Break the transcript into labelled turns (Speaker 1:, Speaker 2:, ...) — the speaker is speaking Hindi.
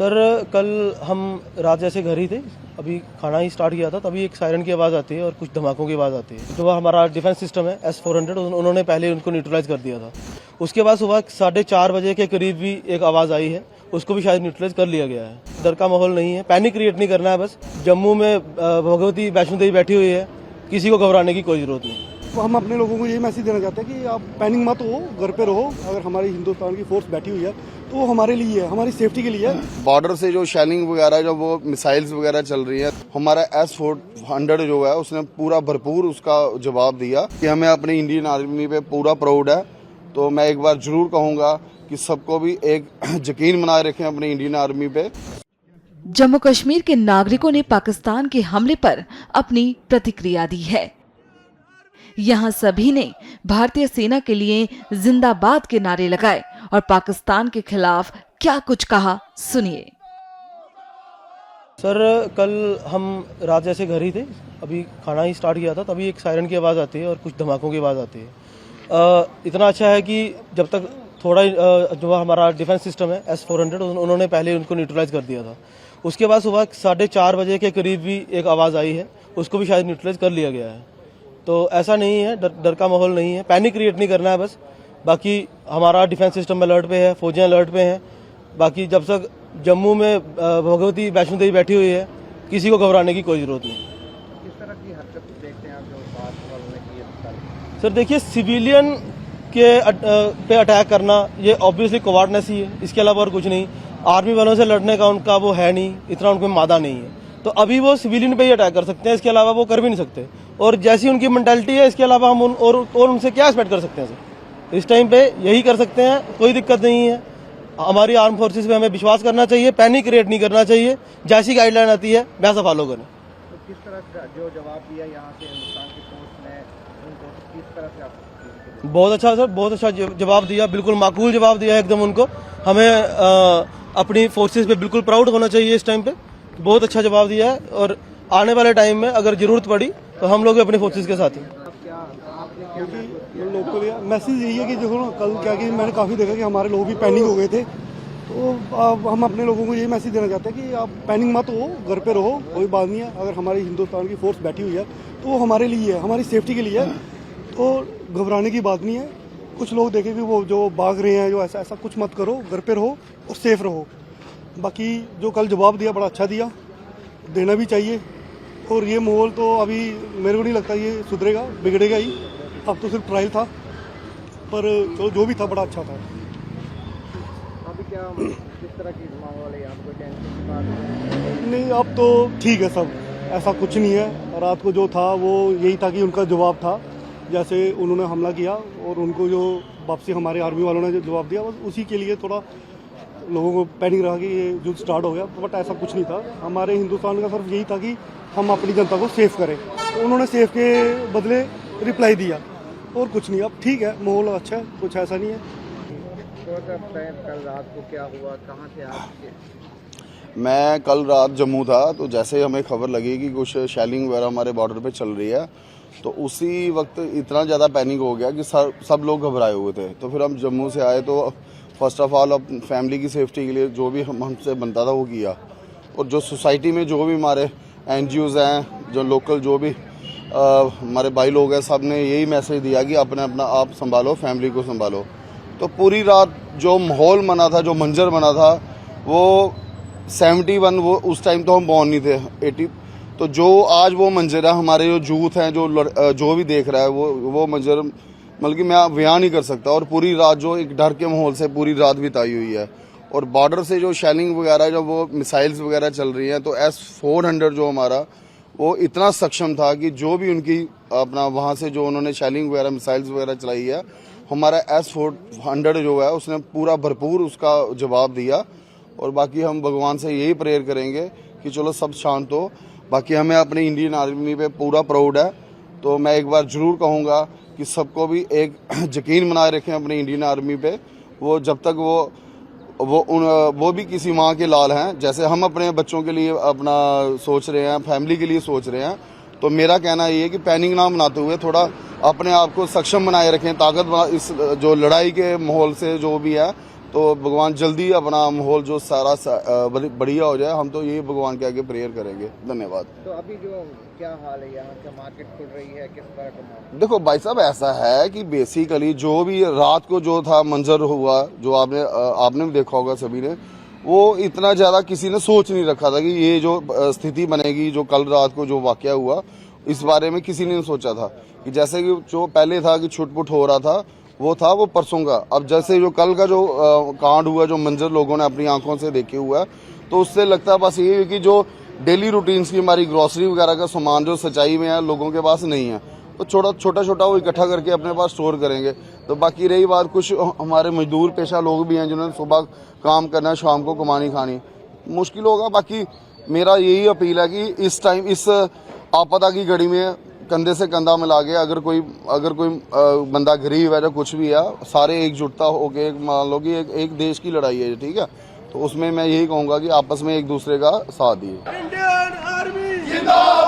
Speaker 1: सर कल हम रात जैसे घर ही थे, अभी खाना ही स्टार्ट किया था, तभी एक सायरन की आवाज़ आती है और कुछ धमाकों की आवाज़ आती है। जो हमारा डिफेंस सिस्टम है S-400 उन्होंने पहले उनको न्यूट्रलाइज कर दिया था। उसके बाद सुबह 4:30 बजे के करीब भी एक आवाज़ आई है, उसको भी शायद न्यूट्रलाइज कर लिया गया है। डर का माहौल नहीं है, पैनिक क्रिएट नहीं करना है। बस जम्मू में भगवती वैष्णो देवी बैठी हुई है, किसी को घबराने की कोई जरूरत नहीं।
Speaker 2: तो हम अपने लोगों को यही मैसेज देना चाहते हैं कि आप पैनिक मत हो, घर पे रहो। अगर हमारी हिंदुस्तान की फोर्स बैठी हुई है तो वो हमारे लिए है, हमारी सेफ्टी के लिए है।
Speaker 3: बॉर्डर से जो शेलिंग वगैरह जो वो मिसाइल्स वगैरह चल रही है, हमारा S-400 जो है उसने पूरा भरपूर उसका जवाब दिया कि हमें अपनी इंडियन आर्मी पे पूरा प्राउड है। तो मैं एक बार जरूर कहूँगा कि सबको भी एक यकीन बनाए रखें अपनी इंडियन आर्मी पे।
Speaker 4: जम्मू कश्मीर के नागरिकों ने पाकिस्तान के हमले पर अपनी प्रतिक्रिया दी है। यहाँ सभी ने भारतीय सेना के लिए जिंदाबाद के नारे लगाए और पाकिस्तान के खिलाफ क्या कुछ कहा, सुनिए।
Speaker 1: सर कल हम रात जैसे घर ही थे, अभी खाना ही स्टार्ट किया था, तभी एक सायरन की आवाज़ आती है और कुछ धमाकों की आवाज़ आती है। इतना अच्छा है कि जब तक थोड़ा जो हमारा डिफेंस सिस्टम है S-400 उन्होंने पहले उनको न्यूट्रलाइज कर दिया था। उसके बाद सुबह 4:30 बजे के करीब भी एक आवाज़ आई है, उसको भी शायद न्यूट्रलाइज कर लिया गया है। तो ऐसा नहीं है, डर का माहौल नहीं है, पैनिक क्रिएट नहीं करना है। बस बाकी हमारा डिफेंस सिस्टम अलर्ट पे है, फौजियाँ अलर्ट पे हैं। बाकी जब तक जम्मू में भगवती वैष्णो देवी बैठी हुई है, किसी को घबराने की कोई ज़रूरत नहीं।
Speaker 5: किस तरह की हरकत देखते हैं आप जो बात वालों ने की है?
Speaker 1: सर देखिए, सिविलियन के पे अटैक करना ये ऑब्वियसली कोवार्डनेस ही है, इसके अलावा और कुछ नहीं। आर्मी वालों से लड़ने का उनका वो है नहीं, इतना उनको मादा नहीं है। तो अभी वो सिविलियन पे ही अटैक कर सकते हैं, इसके अलावा वो कर भी नहीं सकते। और जैसी उनकी मेंटालिटी है, इसके अलावा हम और उनसे क्या एक्सपेक्ट कर सकते हैं सर? इस टाइम पे यही कर सकते हैं, कोई दिक्कत नहीं है। हमारी आर्म फोर्सेस पे हमें विश्वास करना चाहिए, पैनिक क्रिएट नहीं करना चाहिए। जैसी गाइडलाइन आती है वैसा फॉलो करें।
Speaker 5: तो किस तरह से जो जवाब दिया यहाँ से हिंदुस्तान की फोर्स ने उनको, किस तरह से आप?
Speaker 1: बहुत अच्छा सर, बहुत अच्छा जवाब दिया, बिल्कुल माकूल जवाब दिया है एकदम उनको। हमें अपनी फोर्सेस पे बिल्कुल प्राउड होना चाहिए इस टाइम पे। बहुत अच्छा जवाब दिया है और आने वाले टाइम में अगर जरूरत पड़ी तो हम लोग अपने फोर्सेस के साथ हैं।
Speaker 2: क्योंकि लोग को मैसेज यही है कि देखो ना, कल क्या कि मैंने काफ़ी देखा कि हमारे लोग भी पैनिक हो गए थे। तो हम अपने लोगों को यही मैसेज देना चाहते हैं कि आप पैनिक मत हो, घर पे रहो, कोई बात नहीं है। अगर हमारी हिंदुस्तान की फोर्स बैठी हुई है तो वो हमारे लिए है, हमारी सेफ्टी के लिए है। तो घबराने की बात नहीं है। कुछ लोग देखें कि वो जो भाग रहे हैं, जो ऐसा कुछ मत करो, घर पे रहो और सेफ रहो। बाकी जो कल जवाब दिया बड़ा अच्छा दिया, देना भी चाहिए। और ये माहौल तो अभी मेरे को नहीं लगता ये सुधरेगा, बिगड़ेगा ही। अब तो सिर्फ ट्रायल था, पर जो भी था बड़ा अच्छा था।
Speaker 5: अभी क्या किस तरह की माहौल है यहाँ पे? कोई टेंशन की बात
Speaker 2: नहीं, अब तो ठीक है सब, ऐसा कुछ नहीं है। रात को जो था वो यही था कि उनका जवाब था, जैसे उन्होंने हमला किया और उनको जो वापसी हमारे आर्मी वालों ने जो जवाब दिया, बस उसी के लिए थोड़ा लोगों को पैनिक रहा कि ये युद्ध स्टार्ट हो गया। बट ऐसा कुछ नहीं था। हमारे हिंदुस्तान का सिर्फ यही था कि हम अपनी जनता को सेफ करें, तो उन्होंने सेफ के बदले रिप्लाई दिया और कुछ नहीं। अब ठीक है, माहौल अच्छा है, कुछ ऐसा नहीं है।
Speaker 5: कल रात को क्या हुआ, कहाँ थे आप?
Speaker 3: मैं कल रात जम्मू था, तो जैसे ही हमें खबर लगी कि कुछ शेलिंग वगैरह हमारे बॉर्डर पे चल रही है, तो उसी वक्त इतना ज़्यादा पैनिक हो गया कि सब लोग घबराए हुए थे। तो फिर हम जम्मू से आए, तो फर्स्ट ऑफ ऑल अब फैमिली की सेफ्टी के लिए जो भी हमसे बनता था वो किया। और जो सोसाइटी में जो भी हमारे NGOs हैं, जो लोकल जो भी हमारे भाई लोग हैं, सब ने यही मैसेज दिया कि अपना आप संभालो, फैमिली को संभालो। तो पूरी रात जो माहौल बना था, जो मंजर बना था, वो 71, वो उस टाइम तो हम बॉर्न नहीं थे, 80। तो जो आज वो मंजर है, हमारे जो यूथ हैं, जो भी देख रहा है, वो मंजर मतलब कि मैं बयान नहीं कर सकता। और पूरी रात जो एक डर के माहौल से पूरी रात बिताई हुई है। और बॉर्डर से जो शेलिंग वगैरह जो वो मिसाइल्स वगैरह चल रही हैं, तो S-400 जो हमारा वो इतना सक्षम था कि जो भी उनकी अपना वहाँ से जो उन्होंने शेलिंग वगैरह मिसाइल्स वगैरह चलाई है, हमारा S-400 जो है उसने पूरा भरपूर उसका जवाब दिया। और बाकी हम भगवान से यही प्रेयर करेंगे कि चलो सब शांत हो। बाकी हमें अपनी इंडियन आर्मी पे पूरा प्राउड है। तो मैं एक बार जरूर कहूँगा कि सबको भी एक यकीन बनाए रखें अपनी इंडियन आर्मी पे। वो जब तक वो भी किसी माँ के लाल हैं, जैसे हम अपने बच्चों के लिए अपना सोच रहे हैं, फैमिली के लिए सोच रहे हैं। तो मेरा कहना ये है कि पैनिक ना बनाते हुए थोड़ा अपने आप को सक्षम बनाए रखें, ताकत इस जो लड़ाई के माहौल से जो भी है तो भगवान जल्दी अपना माहौल जो सारा बढ़िया हो जाए, हम तो यही भगवान के आगे प्रेयर करेंगे। धन्यवाद।
Speaker 5: तो अभी जो क्या हाल है यहाँ का, मार्केट खुल रही है, किस तरह का माहौल?
Speaker 3: देखो भाई साहब, ऐसा है कि बेसिकली जो भी रात को जो था मंजर हुआ, जो आपने भी देखा होगा सभी ने, वो इतना ज्यादा किसी ने सोच नहीं रखा था कि ये जो स्थिति बनेगी, जो कल रात को जो वाकया हुआ, इस बारे में किसी ने नहीं सोचा था कि जैसे कि जो पहले था कि छुटपुट हो रहा था, वो परसों का। अब जैसे जो कल का जो कांड हुआ, जो मंजर लोगों ने अपनी आंखों से देखे हुआ है, तो उससे लगता है बस ये है कि जो डेली रूटीन्स की हमारी ग्रोसरी वगैरह का सामान जो सच्चाई में है लोगों के पास नहीं है, तो छोटा वो इकट्ठा करके अपने पास स्टोर करेंगे। तो बाकी रही बात, कुछ हमारे मजदूर पेशा लोग भी हैं जिन्होंने सुबह काम करना है, शाम को कमानी खानी, मुश्किल होगा। बाकी मेरा यही अपील है कि इस टाइम, इस आपदा की घड़ी में कंधे से कंधा मिला के अगर कोई बंदा गरीब है या कुछ भी है, सारे एकजुटता होके, मान लो कि एक देश की लड़ाई है, ठीक है, तो उसमें मैं यही कहूँगा कि आपस में एक दूसरे का साथ दिए।
Speaker 6: इंडियन आर्मी जिंदाबाद।